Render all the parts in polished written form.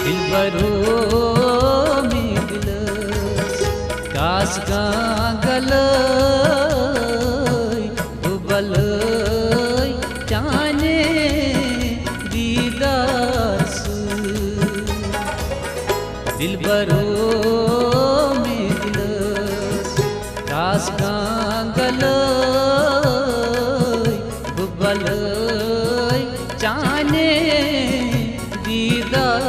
दिलबरो में दिल कास गल उबल जाने दीदार दिलबरो में दिल कास गल उबल जाने दीदार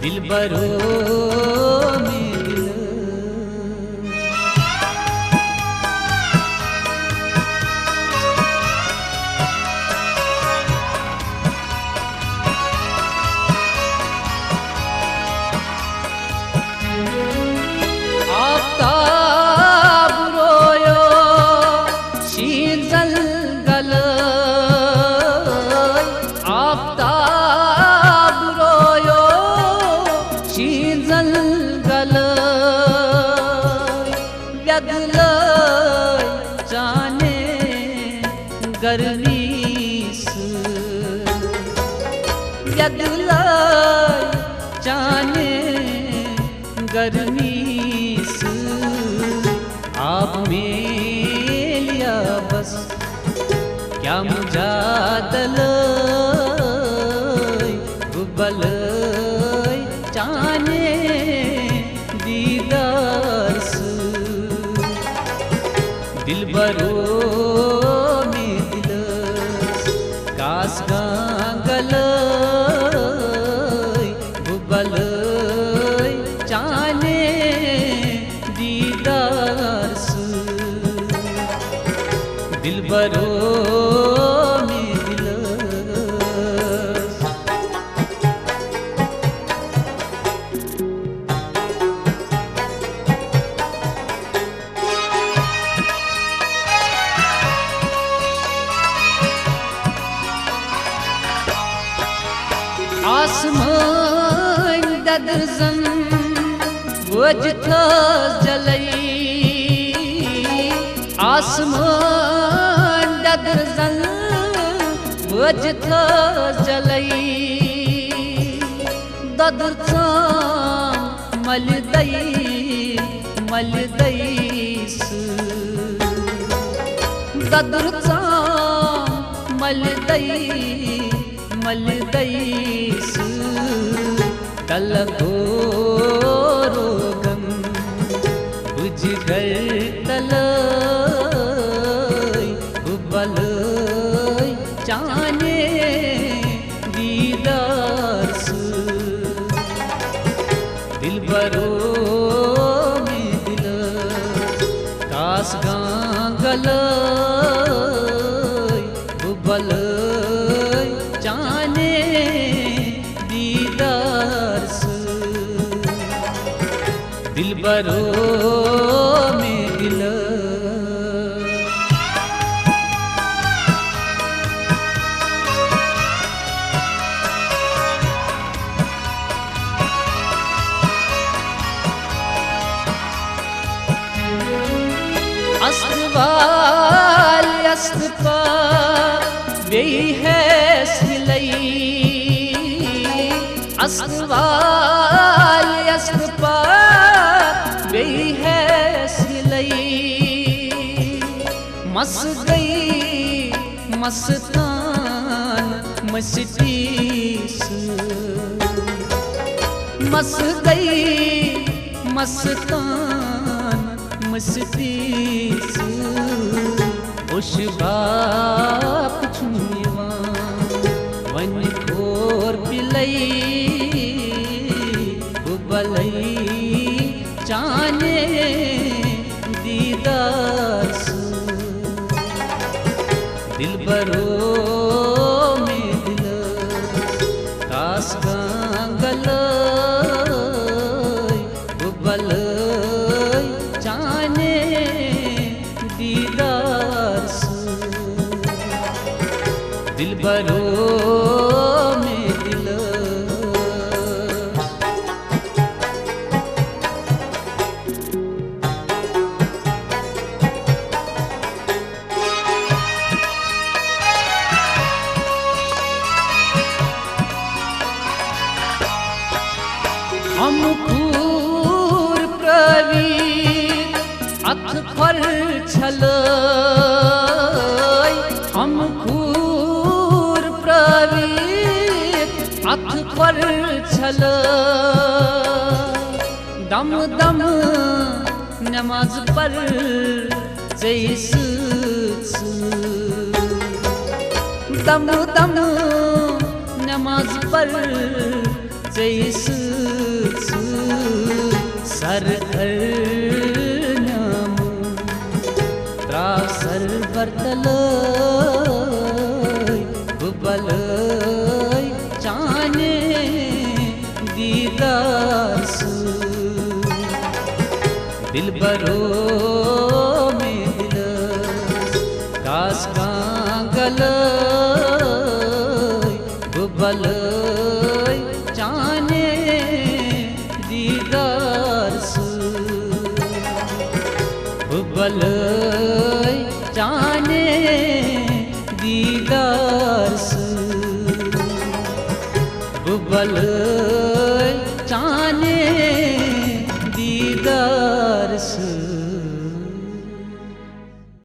दिलबरो में दिल आफ्ताब रोयो शीतल गल आफ्ताब रोयो शीतल गल व्यगल जाने गर्मी व्यगल जाने गर्मी आप में लिया बस क्या मुजादल गुबल जाने दीदार दिलबरो में दिल कास गल गुबल जाने दीदार दिलबरो में दिल आसमान ददरजन वजथ जलई आसमान ददरजन वजथ जलई ददरचा मलदई ददरचा मलदई कल रोगम बुझ गए तल उबल जाने दीदार दिलबरो में दिल कास गल उबल जाने दीदार दिलबरो में दिल अस्वाल अस्पा बेई है सिलई अस्वाल अस्पा बेई है सिलई मस गई मस्तान मस्तीस मस गई मस्तान मस्तीस उश बाप छुनिवा वन खोर पिलई उबलई जाने दीदार दिलबरो में दिल कास गल उबल जाने दीदार दिलबरो में दिल हम खूर प्रवीण अथ फल छलय हम खूर प्रवीण अथ फल छलय दम दम नमाज पर जैसे दम दम नमाज पर जैसे सर नाम त्रासर बर्तल गुबल चाने दीदार दिल बरो में दिल कास कांगल गुबल चाने दीदार गुबल चाने दीदार गुबल